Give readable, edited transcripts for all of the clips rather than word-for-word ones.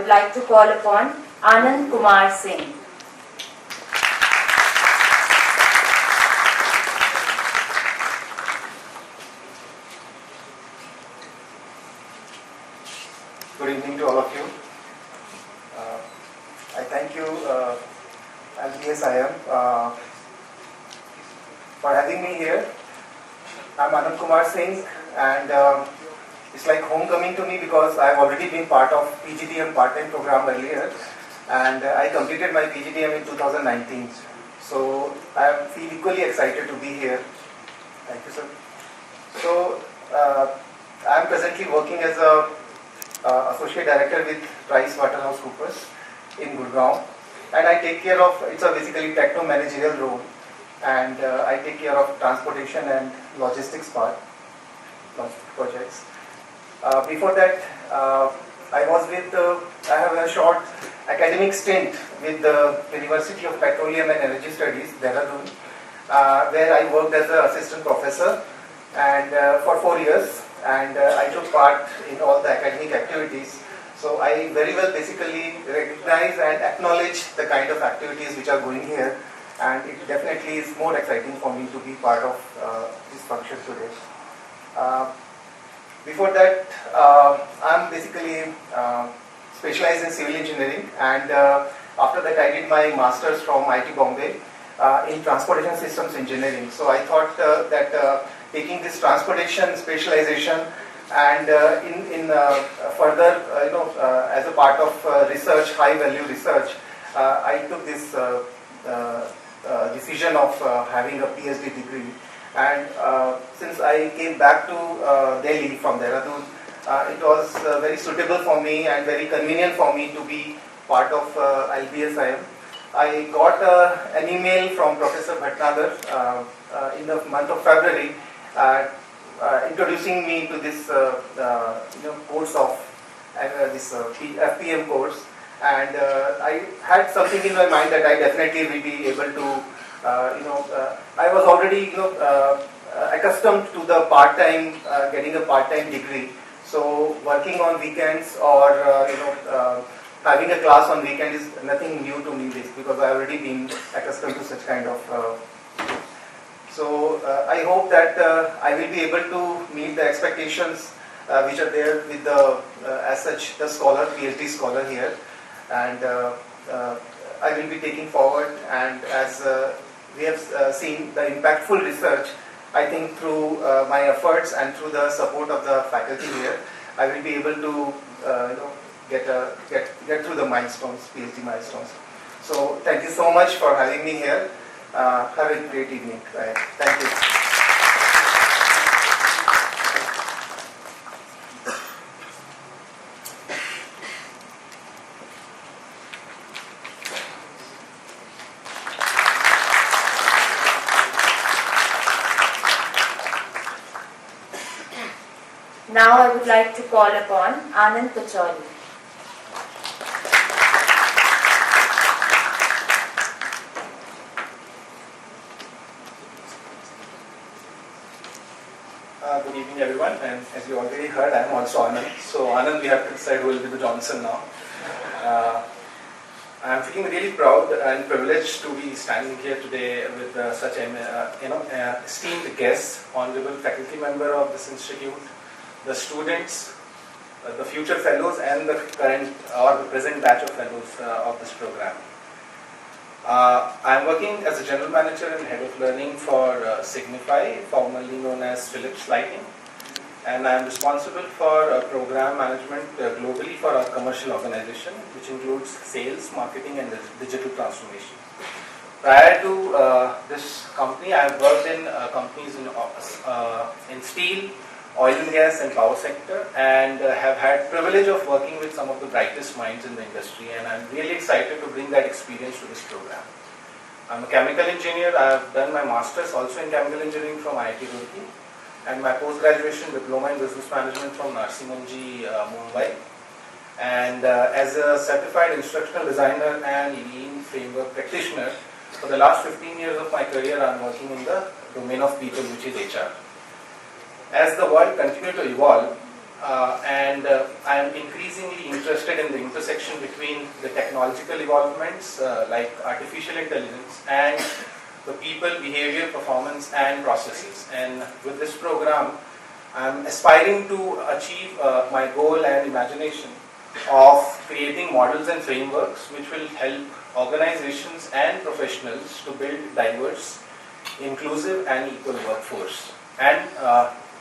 would like to call upon Anand Kumar Singh. Good evening to all of you. I thank you, LBSIM, for having me here. I'm Anand Kumar Singh, and it's like homecoming to me because I've already been part of PGDM part-time program earlier, and I completed my PGDM in 2019. So I feel equally excited to be here. Thank you, sir. So I'm presently working as a Associate Director with PricewaterhouseCoopers in Gurgaon, and I take care of, it's a basically techno-managerial role, and I take care of transportation and logistics part, projects. Before that, I was with, I have a short academic stint with the University of Petroleum and Energy Studies, Dehradun, where I worked as an assistant professor and for 4 years. And I took part in all the academic activities. So I very well basically recognize and acknowledge the kind of activities which are going here, and it definitely is more exciting for me to be part of this function today. Before that, I'm basically specialized in civil engineering, and after that I did my master's from IIT Bombay in transportation systems engineering. So I thought that taking this transportation specialization and in further, as a part of research, high value research, I took this decision of having a PhD degree. And since I came back to Delhi from Dehradun, it was very suitable for me and very convenient for me to be part of LBSIM. I got an email from Professor Bhatnagar in the month of February introducing me to this course of this FPM course, and I had something in my mind that I definitely will be able to I was already accustomed to the part-time getting a part-time degree, so working on weekends or having a class on weekend is nothing new to me because I already been accustomed to such kind of so I hope that I will be able to meet the expectations which are there with the as such the scholar, PhD scholar here, and I will be taking forward, and as we have seen the impactful research, I think through my efforts and through the support of the faculty here, I will be able to get through the milestones, PhD milestones. So thank you so much for having me here. Have a great evening. Thank you. Now I would like to call upon Anand Pacholi. Good evening everyone, and as you already heard, I am also Anand. So Anand, we have to decide who will be the Johnson now. I am feeling really proud and privileged to be standing here today with such an esteemed guest, honorable faculty member of this institute, the students, the future fellows, and the current or the present batch of fellows of this program. I am working as a general manager and head of learning for Signify, formerly known as Philips Lighting, and I am responsible for program management globally for our commercial organization, which includes sales, marketing, and digital transformation. Prior to this company, I have worked in companies in steel, oil and gas, and power sector, and have had privilege of working with some of the brightest minds in the industry, and I'm really excited to bring that experience to this program. I'm a chemical engineer. I have done my master's also in chemical engineering from IIT Roorkee, and my post-graduation diploma in business management from Narsimhanji, Mumbai. And as a certified instructional designer and lean framework practitioner, for the last 15 years of my career, I'm working in the domain of people, which is HR. As the world continues to evolve, and I am increasingly interested in the intersection between the technological evolvements like artificial intelligence and the people, behavior, performance and processes. And with this program, I am aspiring to achieve my goal and imagination of creating models and frameworks which will help organizations and professionals to build diverse, inclusive and equal workforce and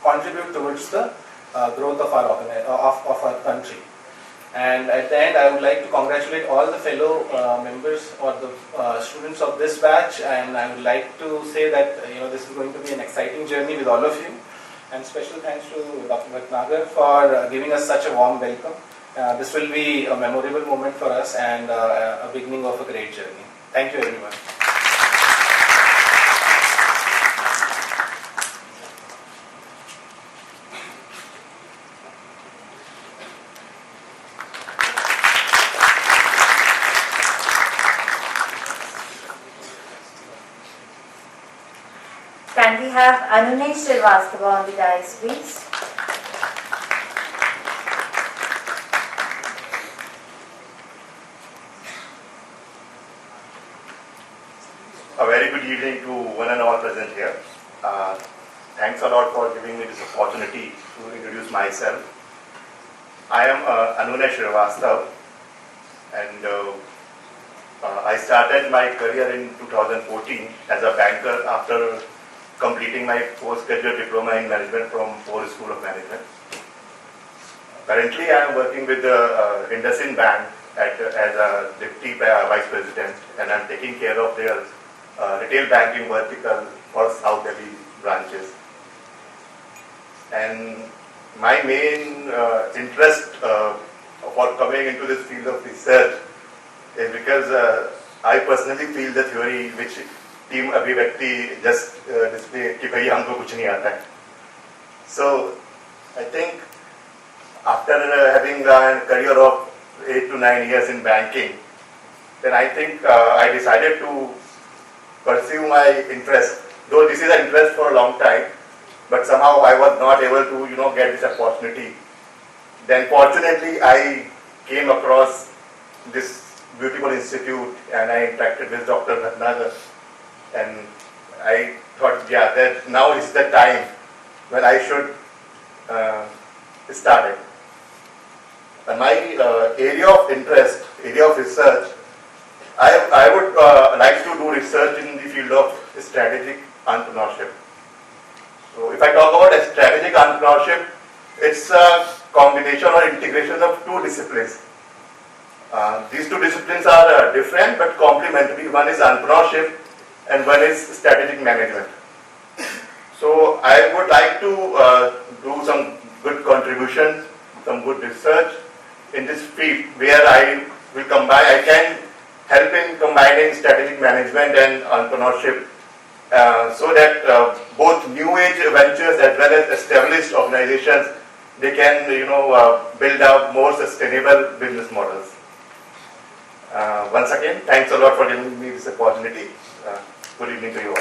contribute towards the growth of our country. And at the end, I would like to congratulate all the fellow members or the students of this batch, and I would like to say that this is going to be an exciting journey with all of you. And special thanks to Dr. Bhatnagar for giving us such a warm welcome. This will be a memorable moment for us and a beginning of a great journey. Thank you, everyone. Can we have Anunesh Srivastava on the dais, please? A very good evening to one and all present here. Thanks a lot for giving me this opportunity to introduce myself. I am Anunesh Srivastava, and I started my career in 2014 as a banker after completing my postgraduate diploma in management from Ford School of Management. Currently, I am working with the LBSIM Bank as a deputy vice president, and I am taking care of their retail banking vertical for South Delhi branches. And my main interest for coming into this field of research is because I personally feel the theory which team Abhivakti just displayed कि भाई हमको कुछ नहीं आता है. So I think after having a career of 8 to 9 years in banking, then I think I decided to pursue my interest. Though this is an interest for a long time, but somehow I was not able to get this opportunity. Then fortunately I came across this beautiful institute and I interacted with Dr. Bhatnagar, and I thought, yeah, that now is the time when I should start it. And my area of interest, area of research, I would like to do research in the field of strategic entrepreneurship. So if I talk about strategic entrepreneurship, it's a combination or integration of two disciplines. These two disciplines are different but complementary. One is entrepreneurship and one is strategic management. So I would like to do some good contribution, some good research in this field where I will combine, I can help in combining strategic management and entrepreneurship so that both new age ventures as well as established organizations, they can build up more sustainable business models. Once again, thanks a lot for giving me this opportunity. Good evening to you all.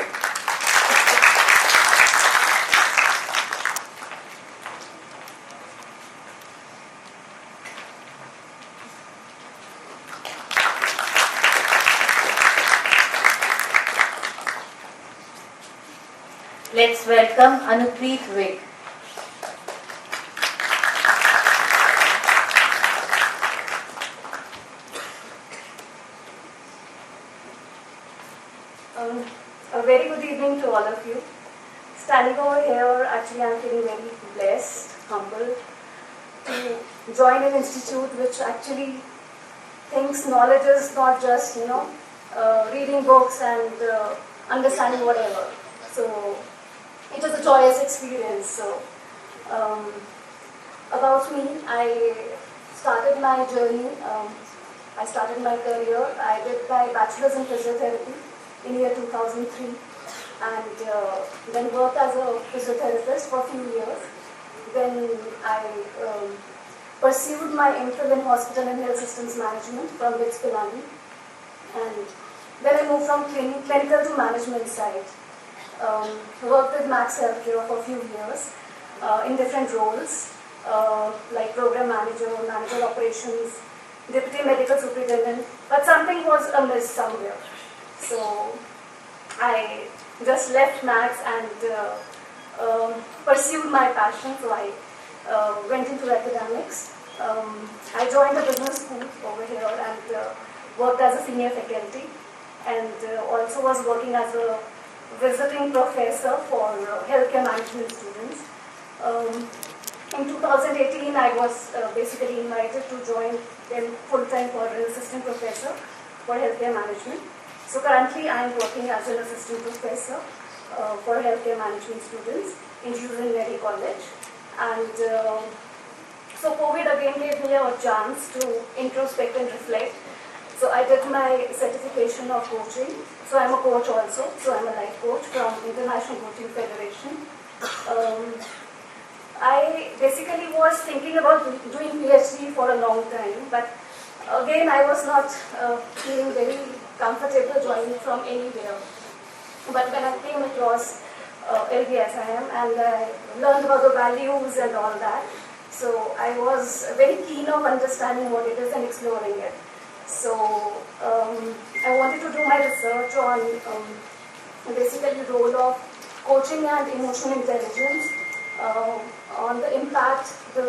Let's welcome Anupreet Vig. A very good evening to all of you. Standing over here, actually I'm feeling very blessed, humbled to join an institute which actually thinks knowledge is not just, reading books and understanding whatever. So it was a joyous experience. So about me, I started my journey, I started my career. I did my bachelor's in physiotherapy in year 2003 and then worked as a physiotherapist for a few years. Then I pursued my MPhil in Hospital and Health Systems Management from BITS Pilani, and then I moved from clinical to management side. Worked with Max Healthcare for a few years in different roles, like program manager, manager operations, deputy medical superintendent, but something was amiss somewhere. So I just left maths and pursued my passion, so I went into academics. I joined a business school over here and worked as a senior faculty, and also was working as a visiting professor for healthcare management students. In 2018, I was basically invited to join them full-time for an assistant professor for healthcare management. So currently, I am working as an assistant professor for healthcare management students in Julian College. And so COVID again gave me a chance to introspect and reflect. So I did my certification of coaching. So I'm a coach also. So I'm a life coach from International Coaching Federation. I basically was thinking about doing PhD for a long time, but again I was not feeling very comfortable joining from anywhere. But when I came across LBSIM and I learned about the values and all that, so I was very keen of understanding what it is and exploring it. So I wanted to do my research on basically the role of coaching and emotional intelligence, on the impact the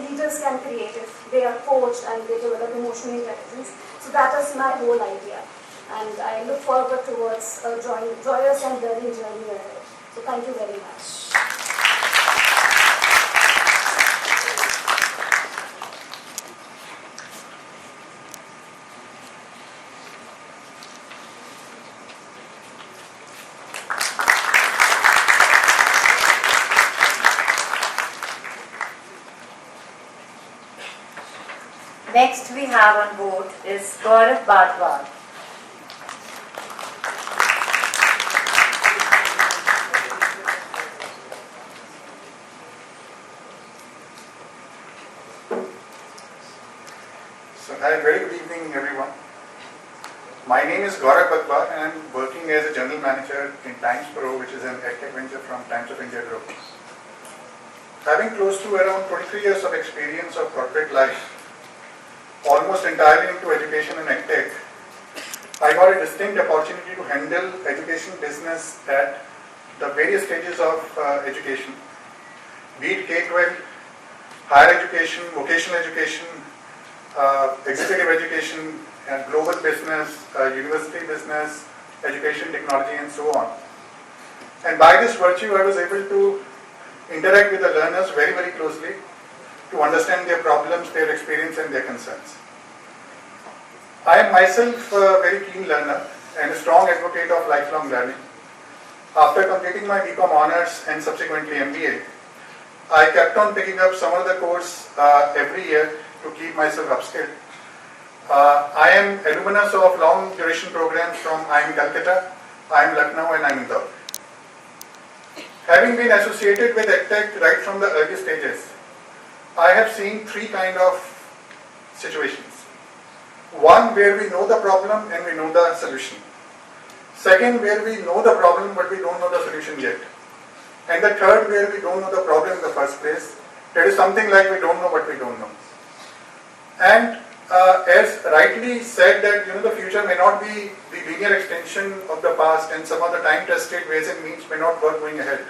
leaders can create if they are coached and they develop emotional intelligence. So that is my whole idea, and I look forward towards a joyous and learning journey ahead. So thank you very much. Next we have on board is Gaurav Badwar. So, hi, very good evening everyone. My name is Gaurav Badwar and I am working as a General Manager in Times Pro, which is an EdTech venture from Times of India Group. Having close to around 23 years of experience of corporate life, almost entirely into education and EdTech, I got a distinct opportunity to handle education business at the various stages of education, be it K-12, higher education, vocational education, executive education, and global business, university business, education technology, and so on. And by this virtue, I was able to interact with the learners very, very closely to understand their problems, their experience, and their concerns. I am myself a very keen learner and a strong advocate of lifelong learning. After completing my BCom honors and subsequently MBA, I kept on picking up some of the course every year to keep myself upskilled. I am alumnus of long duration programs from IIM Calcutta, IIM Lucknow, and IIM Indore. Having been associated with EdTech right from the early stages, I have seen three kind of situations. One, where we know the problem and we know the solution. Second, where we know the problem but we don't know the solution yet. And the third, where we don't know the problem in the first place. That is something like we don't know what we don't know. And as rightly said that the future may not be the linear extension of the past and some of the time-tested ways and means may not work going ahead.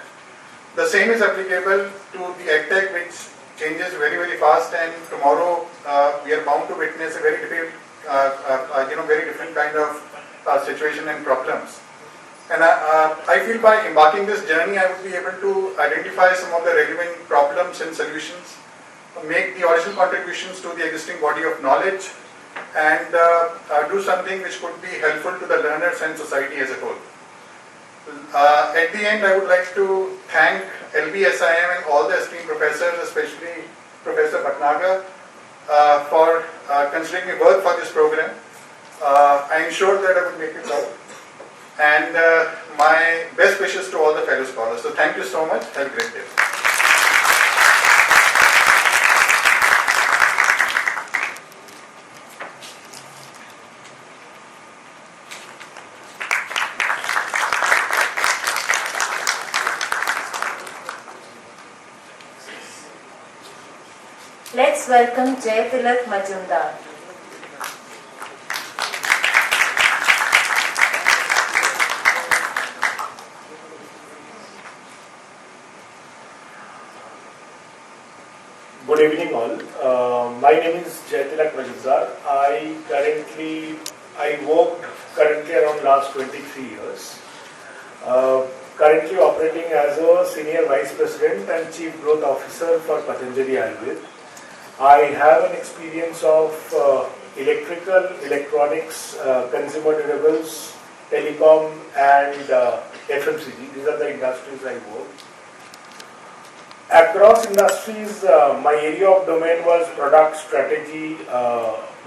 The same is applicable to the EdTech, which changes very, very fast, and tomorrow we are bound to witness a very different, very different kind of situation and problems. And I feel by embarking this journey, I would be able to identify some of the relevant problems and solutions, make the original contributions to the existing body of knowledge, and do something which could be helpful to the learners and society as a whole. At the end, I would like to thank LBSIM and all the esteemed professors, especially Professor Bhatnagar, for considering me work for this program. I am sure that I will make it proud. And my best wishes to all the fellow scholars. So thank you so much. Have a great day. Let's welcome Jaytilak Majumdar. Good evening all. My name is Jaytilak Majumdar. I worked currently around last 23 years. Currently operating as a Senior Vice President and Chief Growth Officer for Patanjali Ayurved. I have an experience of electrical, electronics, consumer durables, telecom and FMCG. These are the industries I work. Across industries, my area of domain was product strategy,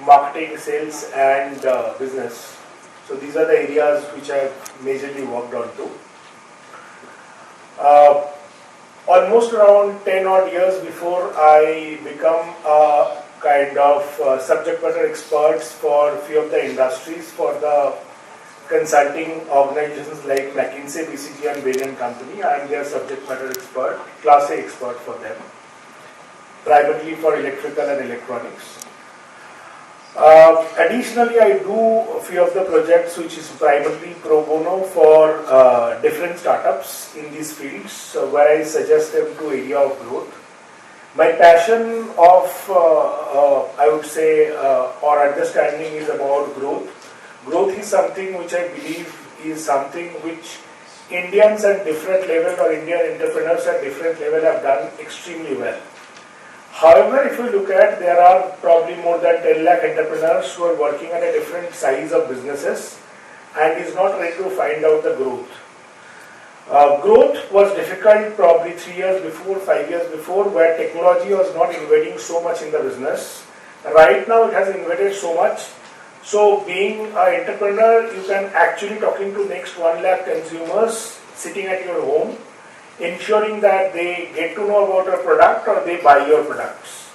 marketing, sales and business. So these are the areas which I have majorly worked on to. Almost around 10 odd years before I become a kind of subject matter experts for few of the industries for the consulting organizations like McKinsey, BCG and Bain & Company. I am their subject matter expert, class A expert for them, primarily for electrical and electronics. Additionally, I do a few of the projects which is primarily pro bono for different startups in these fields, where I suggest them to area of growth. My passion of, I would say, or understanding is about growth. Growth is something which I believe is something which Indians at different level or Indian entrepreneurs at different level have done extremely well. However, if you look at, there are probably more than 10 lakh entrepreneurs who are working at a different size of businesses and is not ready to find out the growth. Growth was difficult probably 3 years before, 5 years before, where technology was not invading so much in the business. Right now it has invaded so much. So being an entrepreneur, you can actually talking to next 1 lakh consumers sitting at your home, ensuring that they get to know about your product or they buy your products.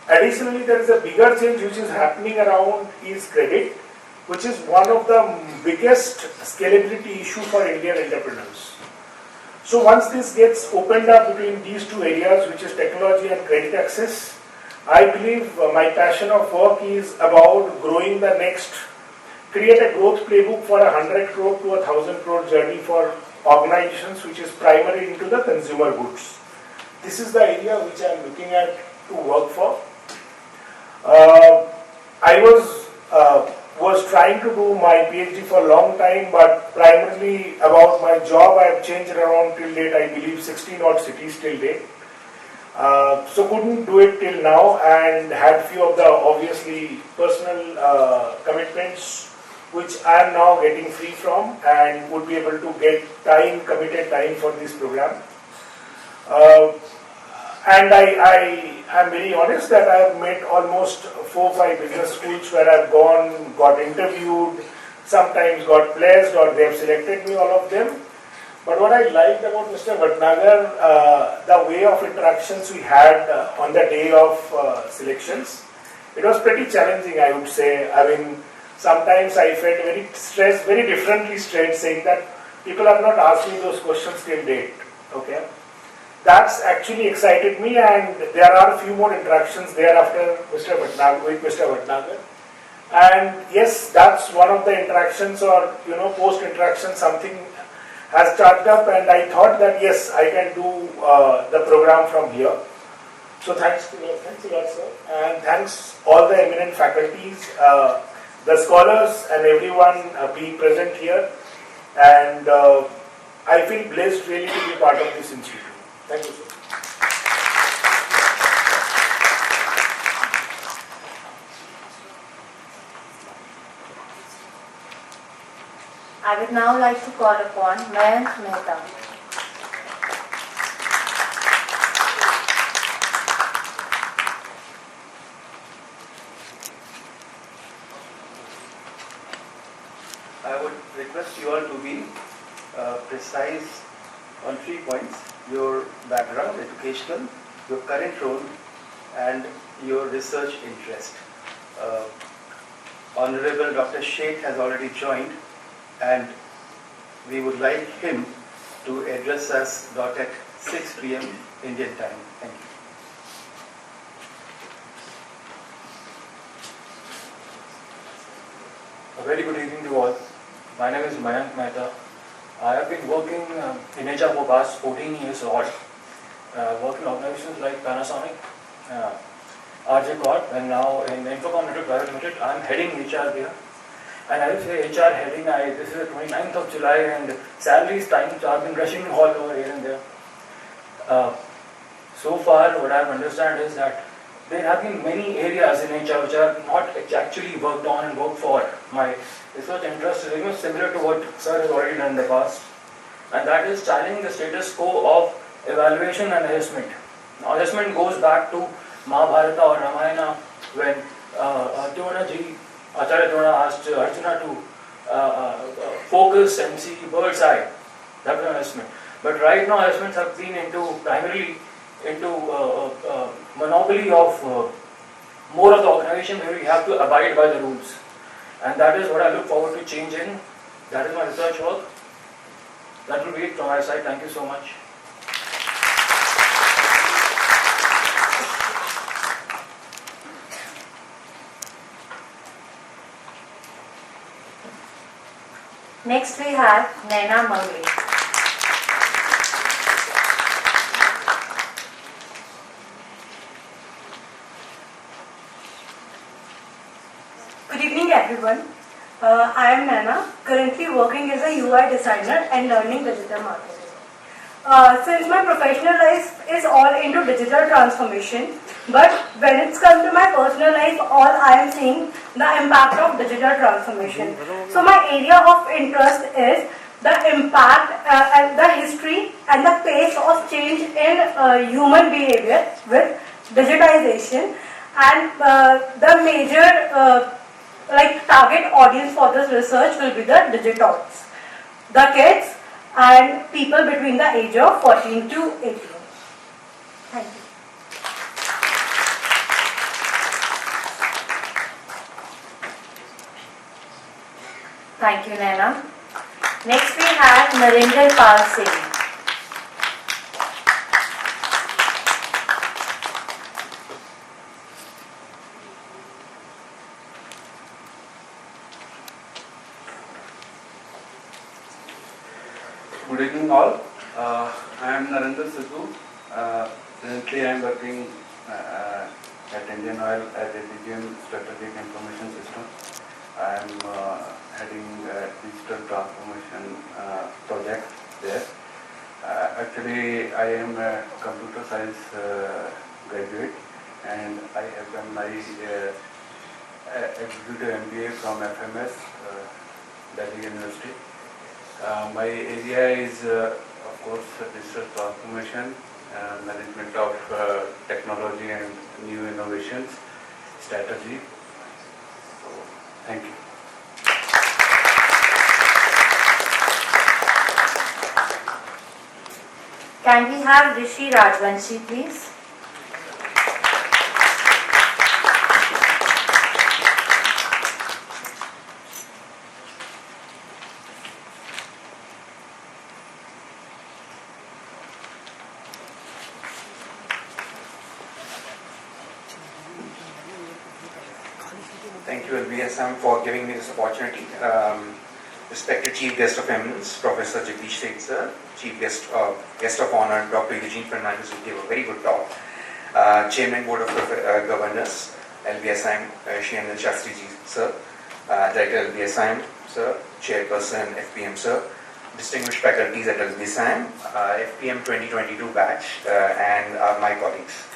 Additionally, there is a bigger change which is happening around is credit, which is one of the biggest scalability issue for Indian entrepreneurs. So once this gets opened up between these two areas, which is technology and credit access, I believe my passion of work is about growing the next, create a growth playbook for 100 crore to 1,000 crore journey for organizations which is primarily into the consumer goods. This is the area which I am looking at to work for. I was trying to do my PhD for a long time, but primarily about my job I have changed around till date, I believe 16 odd cities till date. So couldn't do it till now and had few of the obviously personal commitments which I am now getting free from and would be able to get time, committed time for this program. And I am very honest that I have met almost 4 or 5 business schools where I have gone, got interviewed, sometimes got placed or they have selected me, all of them. But what I liked about Mr. Bhatnagar, the way of interactions we had on the day of selections, it was pretty challenging, I would say. I mean, sometimes I felt very stressed, very differently stressed, saying that people have not asked me those questions till date. Okay, that's actually excited me, and there are a few more interactions thereafter with Mr. Bhatnagar. And yes, that's one of the interactions, or post interaction, something has charged up, and I thought that yes, I can do the program from here. So thanks a lot, sir, and thanks all the eminent faculties, the scholars, and everyone being present here. And I feel blessed really to be part of this institute. Thank you, sir. I would now like to call upon Mayank Mehta. I would request you all to be precise on 3 points: your background, educational, your current role, and your research interest. Honorable Dr. Sheikh has already joined, and we would like him to address us at 6 p.m. Indian time. Thank you. A very good evening to all. My name is Mayank Mehta. I have been working in HR for past 14 years odd. Working in organizations like Panasonic, RJ Corp, and now in Infocom Network Private Limited. I am heading HR here. And I will say HR heading, this is the 29th of July and sadly it's time, so I have been rushing all over here and there. So far what I have understand is that there have been many areas in HR which are not actually worked on and worked for. My research interest is very much similar to what sir has already done in the past, and that is challenging the status quo of evaluation and assessment. Now, assessment goes back to Mahabharata or Ramayana when Acharya Drona asked Arjuna to focus and see bird's eye. That was an assessment. But right now, assessments have been primarily into monopoly of more of the organization where we have to abide by the rules. And that is what I look forward to changing. That is my research work. That will be it from my side. Thank you so much. Next we have Naina Mangli. Good evening everyone. I am Naina, currently working as a UI designer and learning digital marketing. Since my professional life is all into digital transformation, but when it's come to my personal life, all I am seeing the impact of digital transformation. So my area of interest is the impact and the history and the pace of change in human behavior with digitization, and the major target audience for this research will be the digitoids, the kids and people between the age of 14 to 18. Thank you. Thank you, Naina. Next we have Narinder Pal Singh. Good evening all. I am Narendra Sidhu. Currently I am working at Indian Oil as a DGM Strategic Information System. I am heading a digital transformation project there. Actually I am a computer science graduate and I have done my executive MBA from FMS, Delhi University. My area is, of course, digital transformation, management of technology and new innovations, strategy. So, thank you. Can we have Rishi Rajvanshi, please? Thank you, LBSIM, for giving me this opportunity. Respected Chief Guest of Eminence, Professor Jagdish Seth sir, Chief Guest of Honor, Dr. Eugene Fernandez, who gave a very good talk. Chairman Board of Governors, LBSIM, Shri Shastri ji sir, Director LBSIM sir, Chairperson FPM sir, distinguished faculties at LBSIM, FPM 2022 batch, and my colleagues.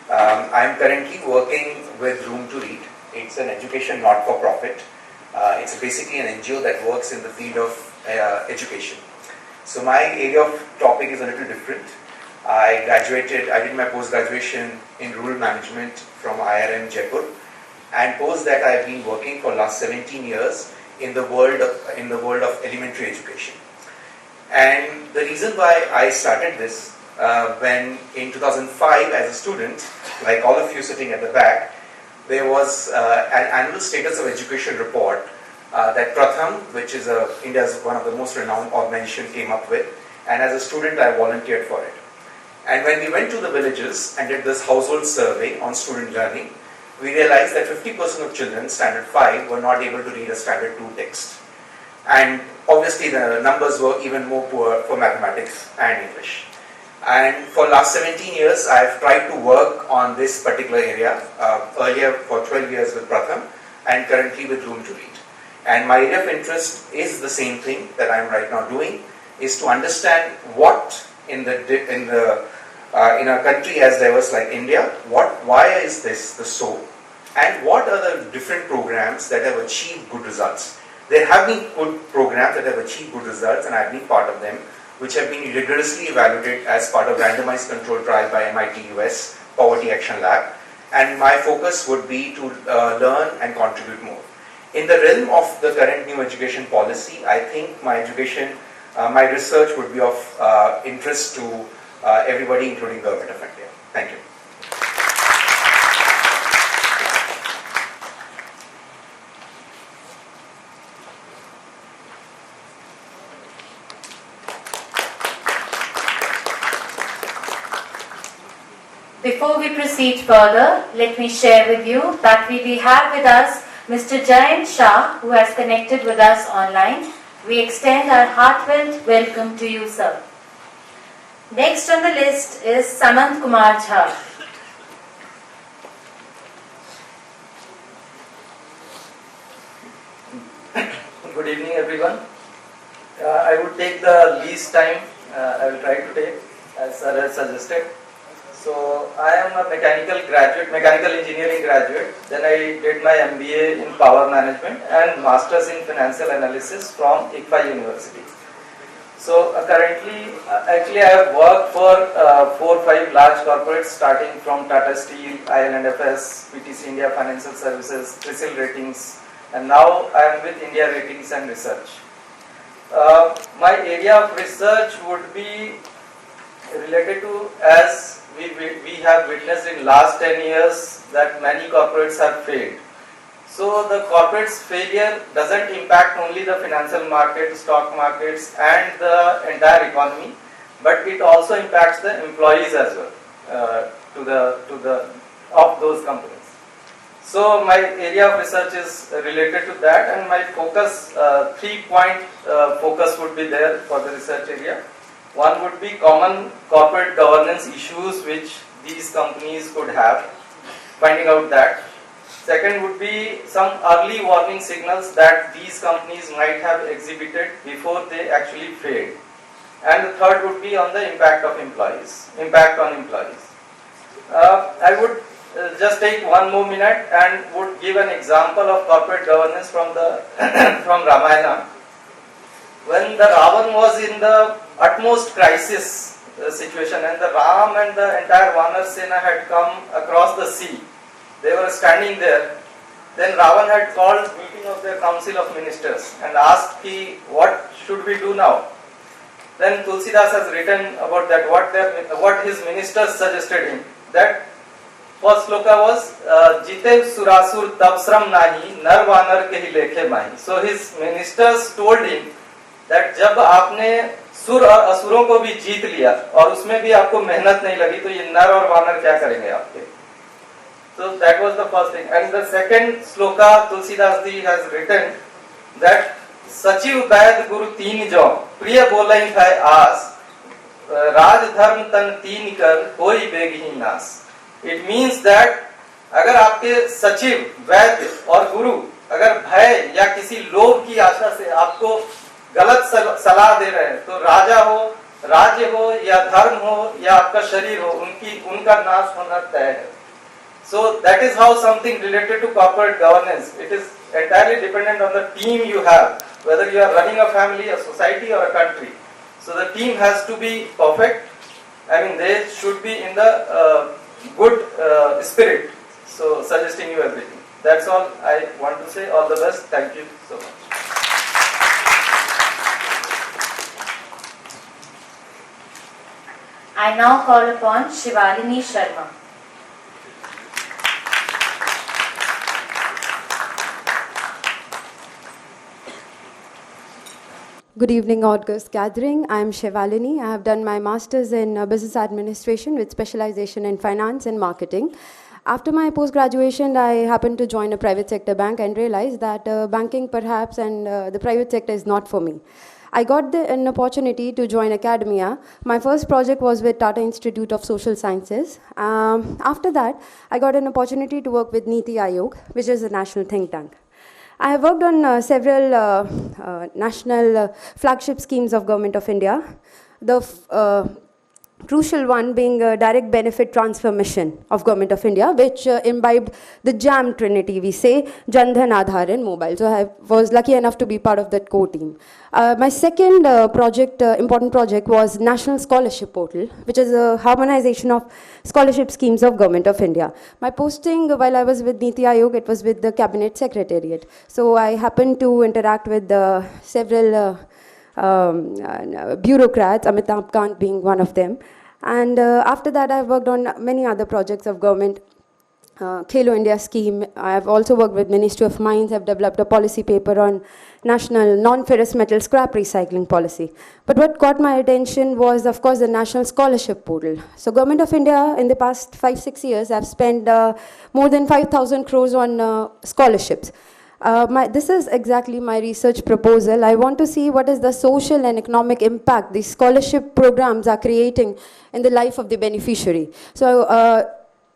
I am currently working with Room to Read. It's an education not-for-profit. It's basically an NGO that works in the field of education. So my area of topic is a little different. I did my post-graduation in rural management from IRM Jaipur, and post that I've been working for last 17 years in the world of elementary education. And the reason why I started this, when in 2005 as a student, like all of you sitting at the back, there was an annual status of education report that Pratham, which is India's one of the most renowned organization, came up with, and as a student I volunteered for it. And when we went to the villages and did this household survey on student learning, we realized that 50% of children, standard 5, were not able to read a standard 2 text. And obviously the numbers were even more poor for mathematics and English. And for last 17 years, I have tried to work on this particular area, earlier for 12 years with Pratham, and currently with Room to Read. And my area of interest is the same thing that I am right now doing, is to understand what in a country as diverse like India, why is this so, and what are the different programs that have achieved good results. There have been good programs that have achieved good results, and I have been part of them, which have been rigorously evaluated as part of randomized controlled trial by MIT US Poverty Action Lab. And my focus would be to learn and contribute more. In the realm of the current new education policy, I think my research would be of interest to everybody, including Government of India. Thank you. Before we proceed further, let me share with you that we have with us Mr. Jayant Shah, who has connected with us online. We extend our heartfelt welcome to you, sir. Next on the list is Samant Kumar Jha. Good evening, everyone. I would take the least time I will try to take, as sir has suggested. So I am a mechanical engineering graduate. Then I did my MBA in power management and masters in financial analysis from ICFA University. So currently, actually I have worked for 4 or 5 large corporates, starting from Tata Steel, IL&FS, PTC India Financial Services, CRISIL Ratings, and now I am with India Ratings and Research. My area of research would be related to, as we have witnessed in last 10 years that many corporates have failed. So the corporate's failure doesn't impact only the financial market, stock markets and the entire economy, but it also impacts the employees as well of those companies. So my area of research is related to that, and my focus, 3-point focus would be there for the research area. One would be common corporate governance issues which these companies could have, finding out that. Second would be some early warning signals that these companies might have exhibited before they actually failed. And the third would be on the impact on employees. I would just take 1 more minute and would give an example of corporate governance from from Ramayana. When the Ravan was in the utmost crisis situation and the Ram and the entire Vanar Sena had come across the sea, they were standing there. Then Ravan had called meeting of the council of ministers and asked, what should we do now? Then Tulsidas has written about that, what his ministers suggested him. That first sloka was Jite Surasur Tapsram Nahi Nar Vanar Kehi Lekhe Mahi. So his ministers told him that जब आपने सुर और असुरों को भी जीत लिया और उसमें भी आपको मेहनत नहीं लगी तो ये नर और वानर क्या करेंगे आपके. So that was the first thing. And the second sloka Tulsidas ji has written that सचिव वैद गुरु तीन जौ प्रिय बोलई है आस राज धर्म तन तीन कर कोई बेगही नास. It means that अगर आपके सचिव वैद्य और गुरु अगर भय या किसी लोभ की आशा से आपको गलत सलाह दे रहे हैं तो राजा हो, राज्य हो या धर्म हो या आपका शरीर हो, उनका नाश होना तय है. So that is how something related to corporate governance. It is entirely dependent on the team you have, whether you are running a family, a society or a country. So the team has to be perfect. I mean, they should be in the good spirit. So suggesting you everything. That's all I want to say. All the best. Thank you so much. I now call upon Shivalini Sharma. Good evening, August gathering. I am Shivalini. I have done my master's in business administration with specialization in finance and marketing. After my post-graduation, I happened to join a private sector bank and realized that banking perhaps and the private sector is not for me. I got an opportunity to join academia. My first project was with Tata Institute of Social Sciences. After that, I got an opportunity to work with Niti Aayog, which is a national think tank. I have worked on several national flagship schemes of Government of India. The crucial one being a direct benefit transfer mission of Government of India, which imbibed the JAM trinity, we say, Jan Dhan, Aadhaar and Mobile. So I was lucky enough to be part of that core team. My second important project was National Scholarship Portal, which is a harmonization of scholarship schemes of Government of India. My posting while I was with Niti Aayog, it was with the Cabinet Secretariat. So I happened to interact with several bureaucrats, Amitabh Kant being one of them. And after that, I've worked on many other projects of government. Khelo India scheme. I've also worked with Ministry of Mines. I've developed a policy paper on national non-ferrous metal scrap recycling policy. But what caught my attention was, of course, the National Scholarship Portal. So Government of India, in the past 5-6 years, have spent more than 5,000 crores on scholarships. This is exactly my research proposal. I want to see what is the social and economic impact these scholarship programs are creating in the life of the beneficiary. So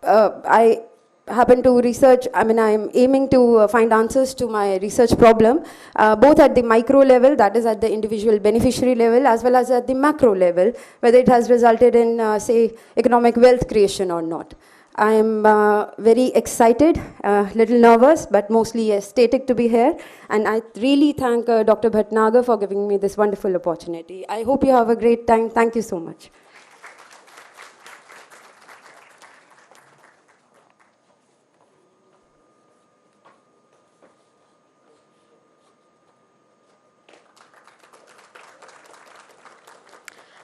I happen to research, I'm aiming to find answers to my research problem, both at the micro level, that is at the individual beneficiary level, as well as at the macro level, whether it has resulted in, say, economic wealth creation or not. I am very excited, little nervous, but mostly ecstatic to be here. And I really thank Dr. Bhatnagar for giving me this wonderful opportunity. I hope you have a great time. Thank you so much.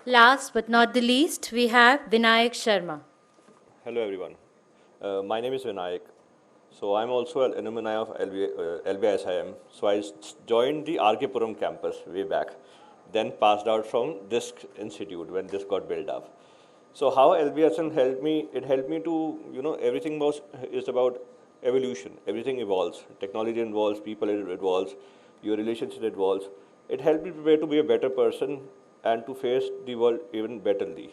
Last but not the least, we have Vinayak Sharma. Hello everyone. My name is Vinayak. So I'm also an alumni of LBSIM. So I joined the RK Puram campus way back, then passed out from this institute when this got built up. So how LBSIM helped me? It helped me to, everything is about evolution. Everything evolves. Technology evolves, people evolves, your relationship evolves. It helped me prepare to be a better person and to face the world even betterly,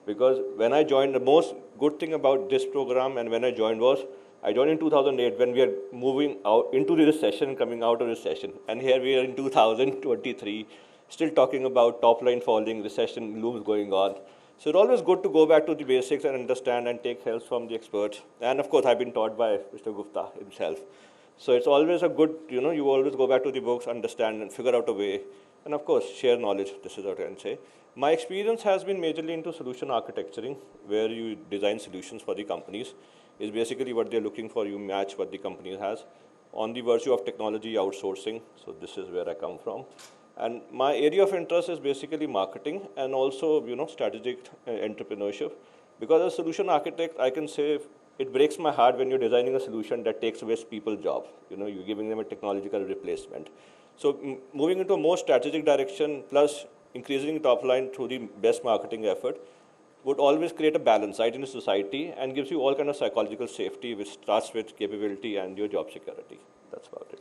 Because when I joined, the most good thing about this program and when I joined was, I joined in 2008 when we are moving out into the recession, coming out of recession. And here we are in 2023, still talking about top line falling, recession looms going on. So it's always good to go back to the basics and understand and take help from the experts. And of course, I've been taught by Mr. Gupta himself. So it's always a good, you always go back to the books, understand and figure out a way. And of course, share knowledge, this is what I can say. My experience has been majorly into solution architecturing, where you design solutions for the companies. Is basically what they're looking for, you match what the company has. On the virtue of technology outsourcing, so this is where I come from. And my area of interest is basically marketing and also, strategic entrepreneurship. Because as a solution architect, I can say it breaks my heart when you're designing a solution that takes away people's job. You're giving them a technological replacement. So moving into a more strategic direction plus increasing top line through the best marketing effort would always create a balance in the society and gives you all kind of psychological safety, which starts with capability and your job security. That's about it.